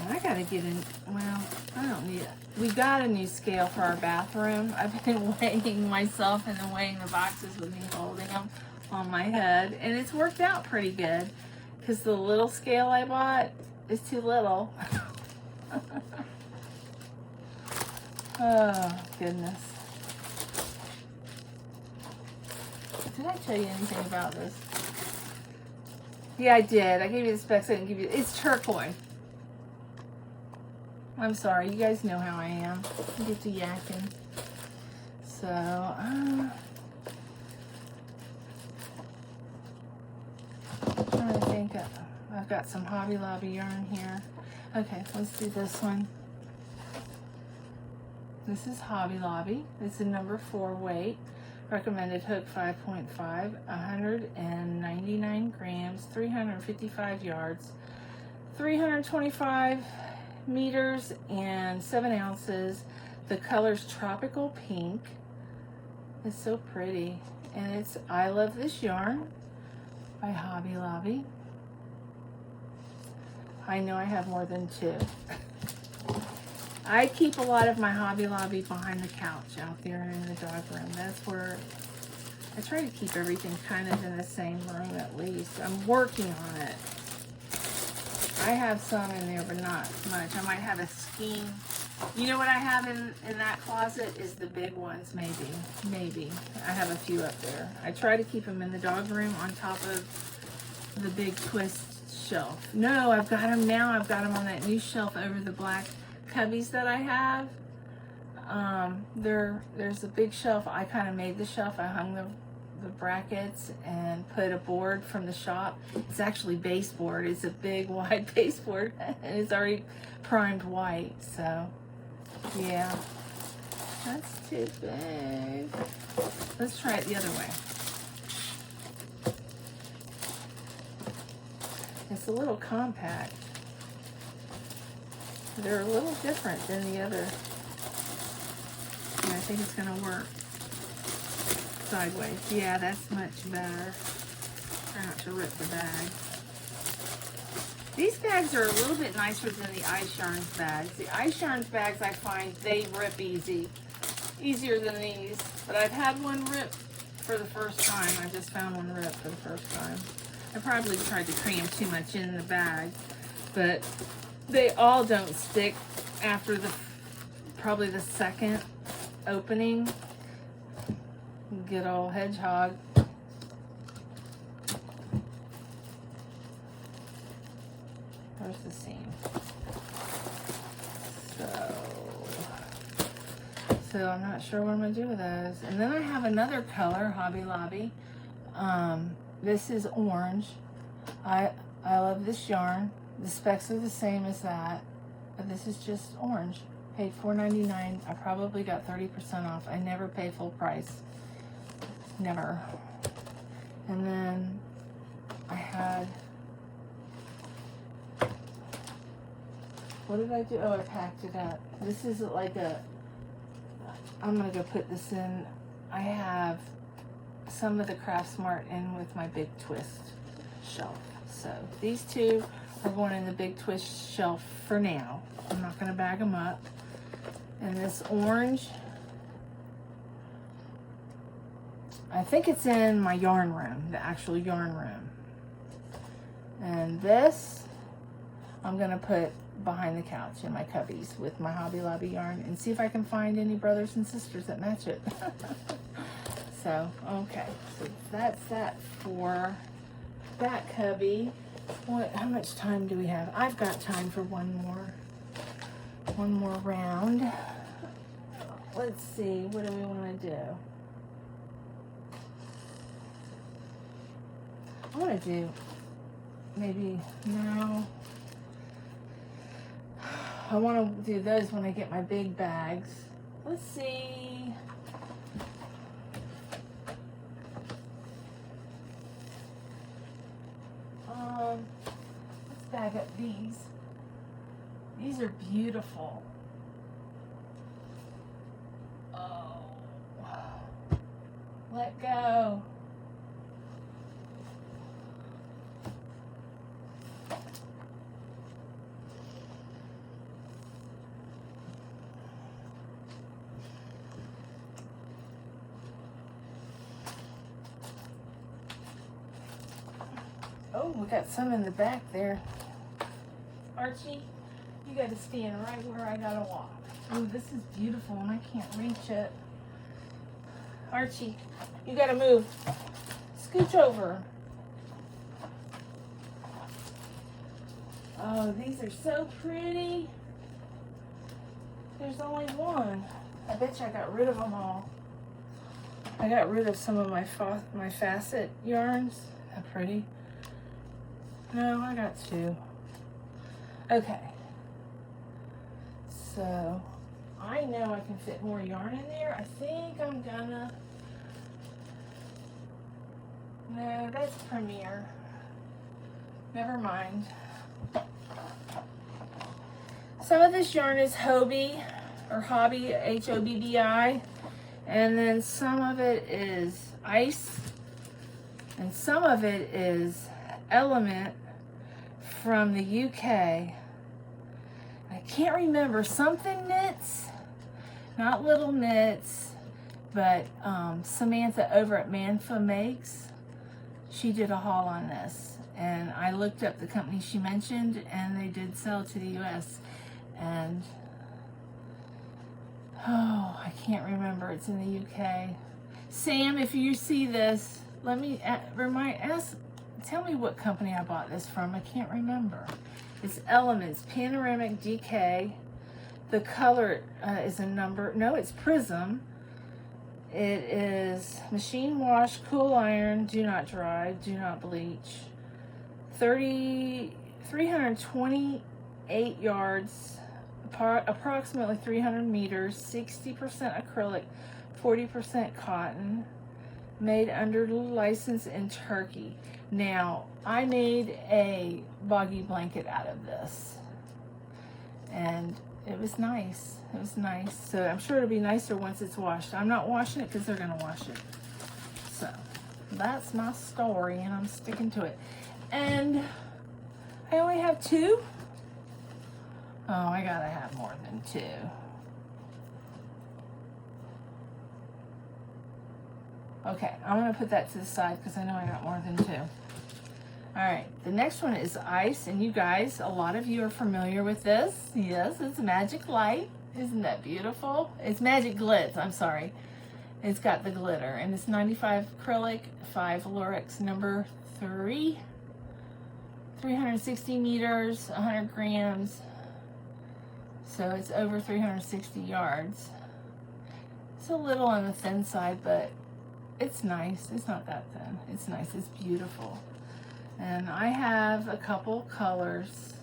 I gotta get in, well, I don't need it. We got a new scale for our bathroom. I've been weighing myself and then weighing the boxes with me holding them on my head. And it's worked out pretty good because the little scale I bought is too little. Oh, goodness. Did I tell you anything about this? Yeah, I did. I gave you the specs. I didn't give you, it's turquoise. I'm sorry, you guys know how I am. I get to yakking. So, I'm trying to think. I've got some Hobby Lobby yarn here. Okay, let's do this one. This is Hobby Lobby. This is number 4 weight. Recommended hook 5.5, 199 grams, 355 yards, 325 meters and 7 ounces. The color's tropical pink. It's so pretty. And it's I Love This Yarn by Hobby Lobby. I know I have more than 2. I keep a lot of my Hobby Lobby behind the couch out there in the dog room. That's where I try to keep everything kind of in the same room at least. I'm working on it. I have some in there, but not much. I might have a skein. You know what I have in that closet is the big ones, maybe. Maybe. I have a few up there. I try to keep them in the dog room on top of the big twist shelf. No, I've got them now. I've got them on that new shelf over the black cubbies that I have. There's a big shelf. I kind of made the shelf. I hung the brackets and put a board from the shop. It's actually baseboard. It's a big wide baseboard and it's already primed white. So yeah, that's too big. Let's try it the other way. It's a little compact. They're a little different than the other. Yeah, I think it's gonna work sideways. Yeah, that's much better. Try not to rip the bag. These bags are a little bit nicer than the Ice Yarns bags. The Ice Yarns bags, I find, they rip easier than these. But I've had one rip for the first time. I just found one rip for the first time. I probably tried to cram too much in the bag, but they all don't stick after probably the second opening. Good old hedgehog. Where's the seam? So I'm not sure what I'm gonna do with those. And then I have another color, Hobby Lobby. This is orange. I love this yarn. The specs are the same as that, but this is just orange. Paid $4.99. I probably got 30% off. I never pay full price. Never. And then I had, what did I do? Oh, I packed it up. This is like I'm gonna go put this in. I have some of the Craft Smart in with my big twist shelf. So these two are going in the big twist shelf for now. I'm not gonna bag them up. And this orange, I think it's in my yarn room, the actual yarn room. And this, I'm gonna put behind the couch in my cubbies with my Hobby Lobby yarn and see if I can find any brothers and sisters that match it. So, okay, so that's that for that cubby. How much time do we have? I've got time for one more round. Let's see, what do we want to do? I want to do maybe now. I want to do those when I get my big bags. Let's see. Let's bag up these. These are beautiful. Oh, let go. Oh, we got some in the back there. Archie, you got to stand right where I gotta walk. Oh, this is beautiful and I can't reach it. Archie, you gotta move. Scooch over. Oh, these are so pretty. There's only one. I bet you I got rid of them all. I got rid of some of my facet yarns. How pretty. No, I got two. Okay. So, I know I can fit more yarn in there. I think I'm gonna... No, that's Premier. Never mind. Some of this yarn is Hobby, or Hobby, H-O-B-B-I. And then some of it is Ice. And some of it is Element from the UK. I can't remember, something knits, not Little Knits, but Samantha over at Mannequin Makes, she did a haul on this, and I looked up the company she mentioned, and they did sell to the US, and oh, I can't remember, it's in the UK. Sam, if you see this, let me tell me what company I bought this from. I can't remember. It's Elements Panoramic DK. The color is a number. No, it's Prism. It is machine wash, cool iron, do not dry, do not bleach. 328 yards, approximately 300 meters, 60% acrylic, 40% cotton. Made under license in Turkey. Now, I made a Boggy blanket out of this. and it was nice. It was nice. So I'm sure it'll be nicer once it's washed. I'm not washing it because they're going to wash it. So that's my story, and I'm sticking to it. And I only have 2. Oh, I gotta have more than 2. Okay, I'm gonna put that to the side because I know I got more than 2. All right, the next one is ice, and you guys, a lot of you are familiar with this. Yes, it's Magic Light. Isn't that beautiful? It's Magic Glitz, I'm sorry. It's got the glitter, and it's 95 acrylic, 5 Lurex number 3, 360 meters, 100 grams. So it's over 360 yards. It's a little on the thin side, but it's nice. It's not that thin. It's nice. It's beautiful. And I have a couple colors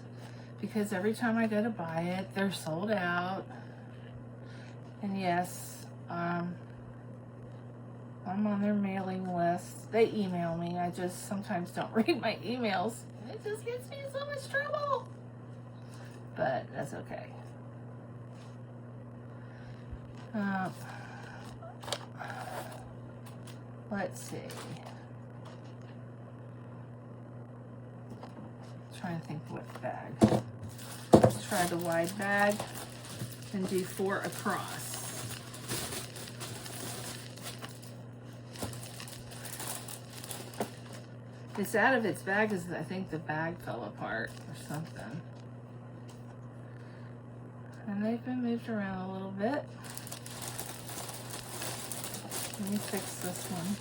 because every time I go to buy it, they're sold out. And yes, I'm on their mailing list. They email me. I just sometimes don't read my emails. It just gets me in so much trouble. But that's okay. Let's see. Trying to think what bag. Let's try the wide bag and do 4 across. It's out of its bag because I think the bag fell apart or something. And they've been moved around a little bit. Let me fix this one.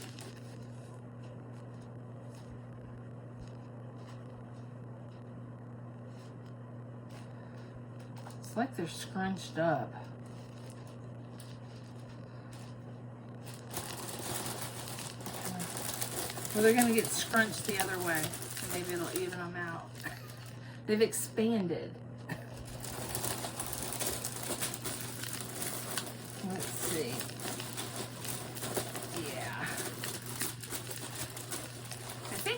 It's like they're scrunched up. Well, they're going to get scrunched the other way. So maybe it'll even them out. They've expanded. Let's see.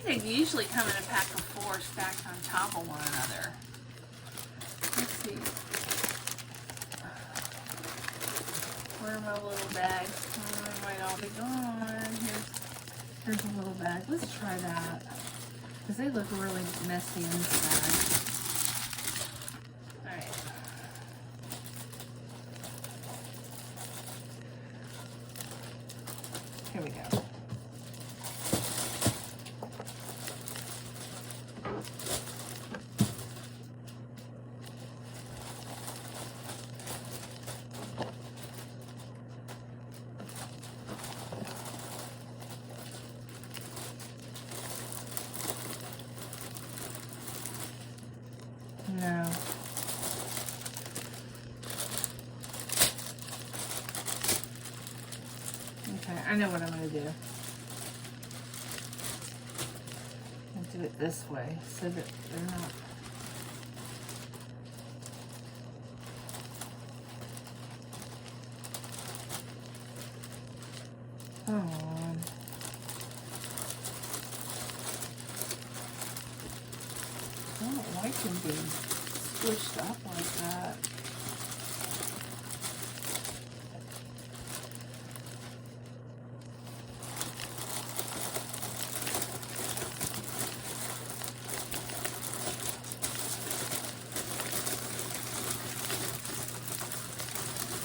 They usually come in a pack of 4 stacked on top of one another. Let's see. Where are my little bags? Oh, they might all be gone. Here's a little bag. Let's try that. Because they look really messy inside. Alright. Here we go. No. Okay, I know what I'm going to do. I'll do it this way so that they're not... Come on. I don't like them being squished up like that.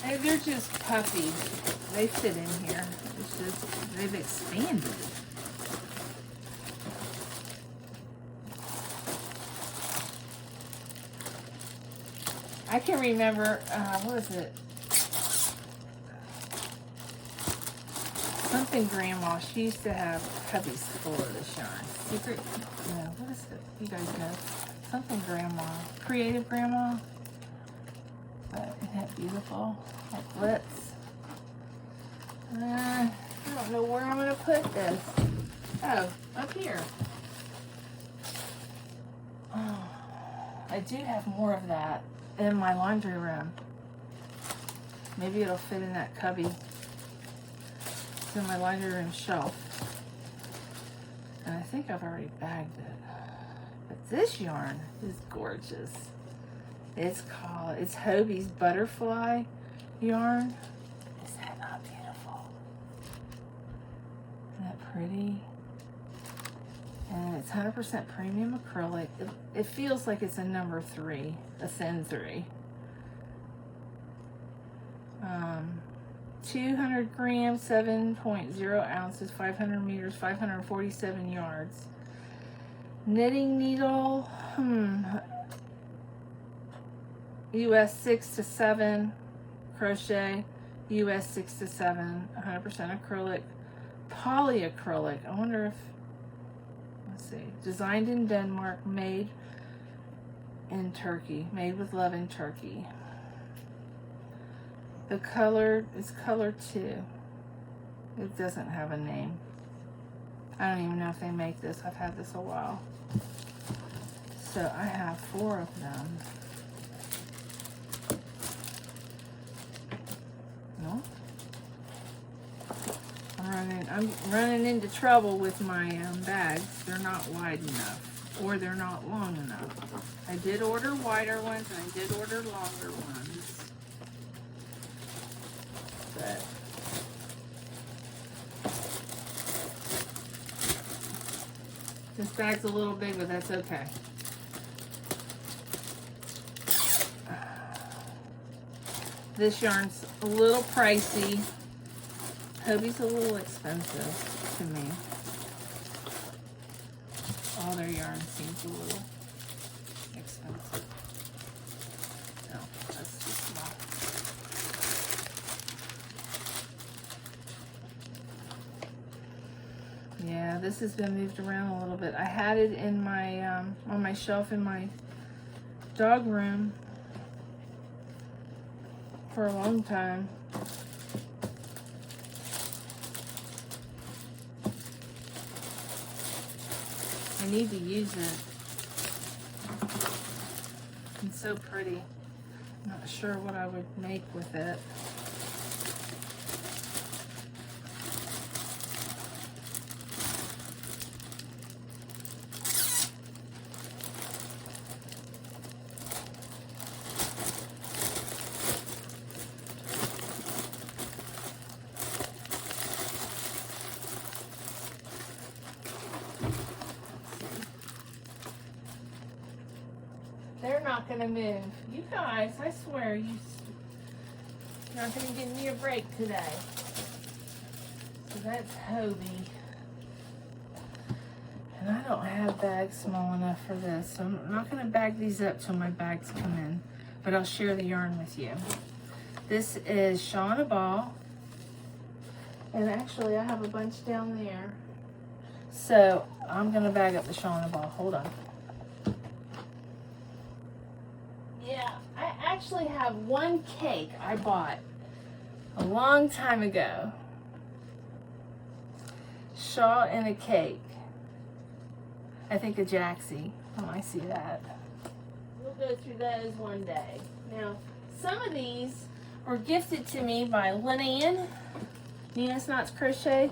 And they're just puffy. They fit in here. It's just, they've expanded. I can remember, what is it? Something Grandma, she used to have cubbies full of this yarn. Secret, no, what is it? You guys know. Something Grandma. Creative Grandma. But isn't that beautiful? Like glitz. I don't know where I'm going to put this. Oh, up here. Oh, I do have more of that in my laundry room. Maybe it'll fit in that cubby. It's in my laundry room shelf. And I think I've already bagged it. But this yarn is gorgeous. It's Hobie's butterfly yarn. Is that not beautiful? Isn't that pretty? And it's 100% premium acrylic. It feels like it's a number 3, a thin 3. 200 grams, 7.0 ounces, 500 meters, 547 yards. Knitting needle, US 6 to 7, crochet, US 6 to 7, 100% acrylic, polyacrylic. I wonder if, let's see, designed in Denmark, made in Turkey, made with love in Turkey. The color is color 2. It doesn't have a name. I don't even know if they make this. I've had this a while. So I have 4 of them. No? I'm running into trouble with my bags. They're not wide enough, or they're not long enough. I did order wider ones, and I did order longer ones. But this bag's a little big, but that's okay. This yarn's a little pricey. Hobie's a little expensive to me. All their yarn seems a little expensive. No, that's too small. Yeah, this has been moved around a little bit. I had it in my on my shelf in my dog room for a long time. I need to use it. It's so pretty. I'm not sure what I would make with it. They're not going to move. You guys, I swear, you're not going to give me a break today. So that's Hobie. And I don't have bags small enough for this, so I'm not going to bag these up till my bags come in. But I'll share the yarn with you. This is Shauna Ball. And actually, I have a bunch down there. So I'm going to bag up the Shauna Ball. Hold on. Yeah, I actually have one cake I bought a long time ago. Shaw and a cake. I think a Jaxie. Oh, I see that. We'll go through those one day. Now, some of these were gifted to me by Lynn Nina's Knots Crochet.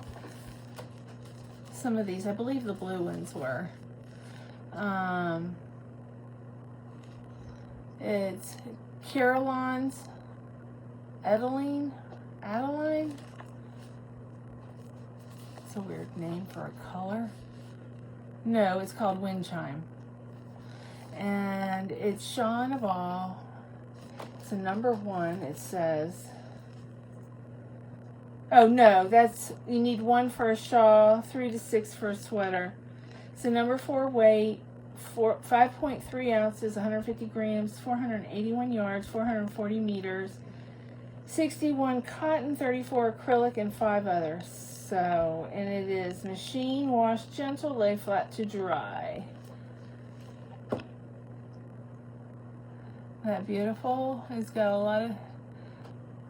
Some of these, I believe the blue ones were. It's Caroline's Adeline. It's a weird name for a color. No, it's called Wind Chime. And it's Shauna Ball. It's a number 1. It says, oh no, that's, you need 1 for a shawl, 3 to 6 for a sweater. It's a number 4 weight, 5.3 ounces, 150 grams, 481 yards, 440 meters, 61 cotton, 34 acrylic, and 5 others. So, and it is machine wash gentle, lay flat to dry. Isn't that beautiful? It's got a lot of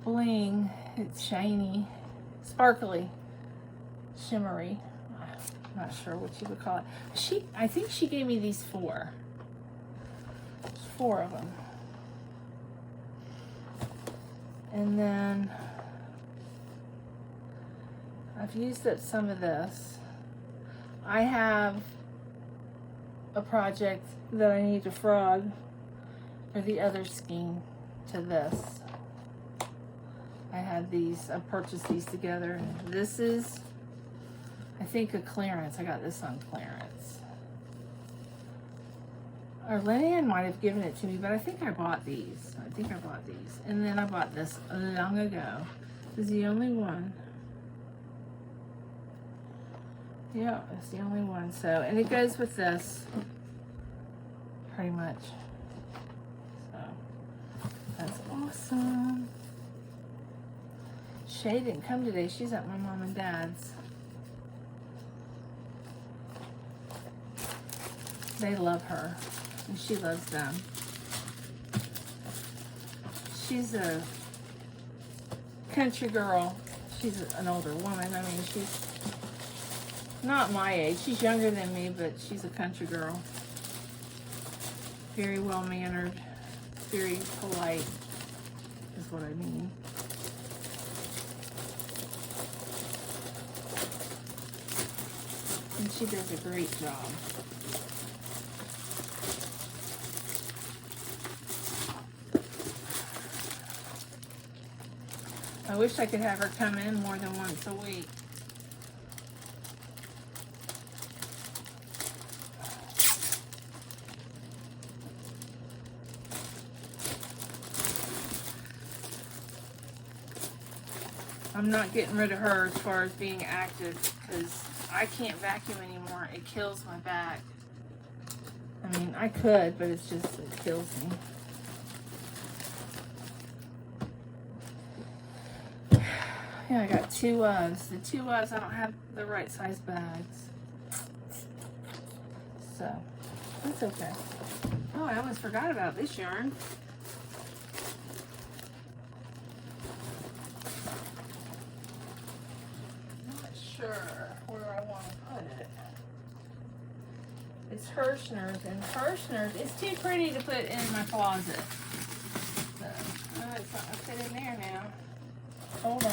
bling. It's shiny, sparkly, shimmery. I'm not sure what you would call it. I think she gave me these 4. There's 4 of them. And then I've used up some of this. I have a project that I need to frog or the other skein to this. I had these, I purchased these together. This is, I think, a clearance. I got this on clearance. Or Lynn might have given it to me, but I think I bought these. And then I bought this long ago. This is the only one. Yeah, it's the only one. So, and it goes with this, pretty much. So, that's awesome. Shay didn't come today. She's at my mom and dad's. They love her, and she loves them. She's a country girl. She's an older woman. I mean, she's not my age. She's younger than me, but she's a country girl. Very well-mannered, very polite, is what I mean. And she does a great job. I wish I could have her come in more than once a week. I'm not getting rid of her as far as being active because I can't vacuum anymore. It kills my back. I mean, I could, but it's just, it kills me. Yeah, I got two UGGs. The two UGGs, I don't have the right size bags. So, that's okay. Oh, I almost forgot about this yarn. Not sure where I want to put it. It's Hirschner's, and Hirschner's, it's too pretty to put in my closet. So, it's not going to fit in there now. Hold on.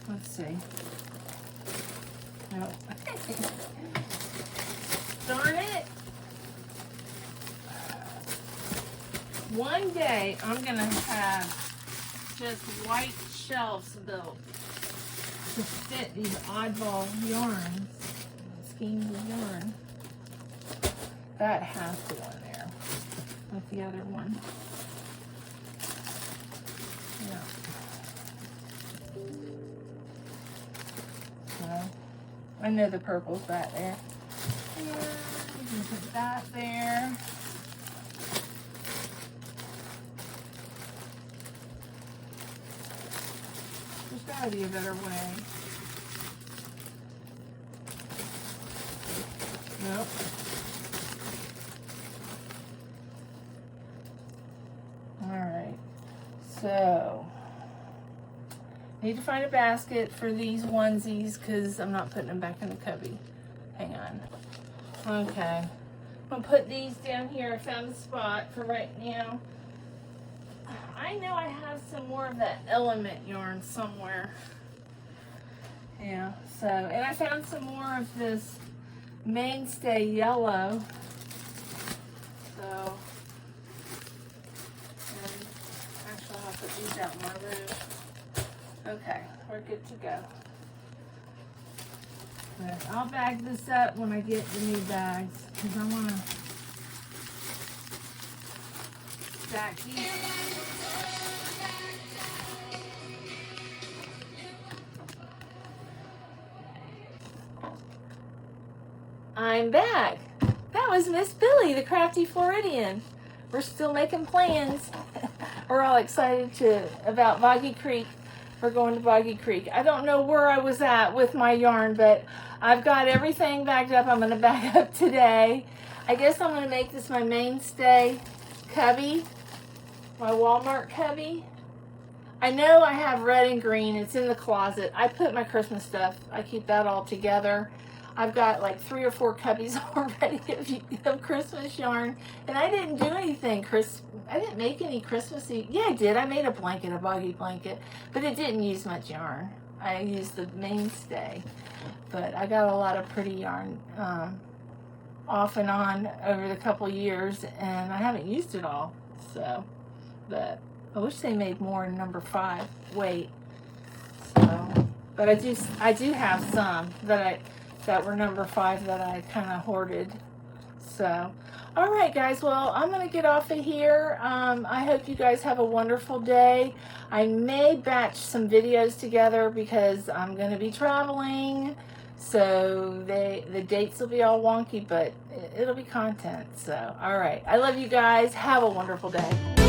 Let's see. No. Darn it. One day I'm going to have just white shelves built to fit these oddball yarns, schemes of yarn. That has to go in there with the other one. Yeah. So, I know the purple's back there. Yeah, you can put that there. There's gotta be a better way. Nope. Alright. So, need to find a basket for these onesies because I'm not putting them back in the cubby. Hang on. Okay. I'm going to put these down here. I found a spot for right now. I know I have some more of that element yarn somewhere. Yeah, so, and I found some more of this mainstay yellow. So, and actually I'll put these out in my room. Okay, we're good to go. But I'll bag this up when I get the new bags because I want to stack these. I'm back. That was Miss Billy, the Crafty Floridian. We're still making plans. We're all excited about Boggy Creek. We're going to Boggy Creek. I don't know where I was at with my yarn, but I've got everything bagged up. I'm going to bag up today. I guess I'm going to make this my mainstay cubby, my Walmart cubby. I know I have red and green. It's in the closet. I put my Christmas stuff. I keep that all together. I've got like 3 or 4 cubbies already of Christmas yarn, and I didn't do anything I didn't make any Christmassy. Yeah, I did. I made a blanket, a Boggy blanket, but it didn't use much yarn. I used the mainstay, but I got a lot of pretty yarn off and on over the couple years, and I haven't used it all. So, but I wish they made more in number 5 weight. So, but I do have some that were number 5 that I kind of hoarded. So, all right, guys. Well, I'm gonna get off of here. I hope you guys have a wonderful day. I may batch some videos together because I'm gonna be traveling, so the dates will be all wonky, but it'll be content. So, all right. I love you guys. Have a wonderful day.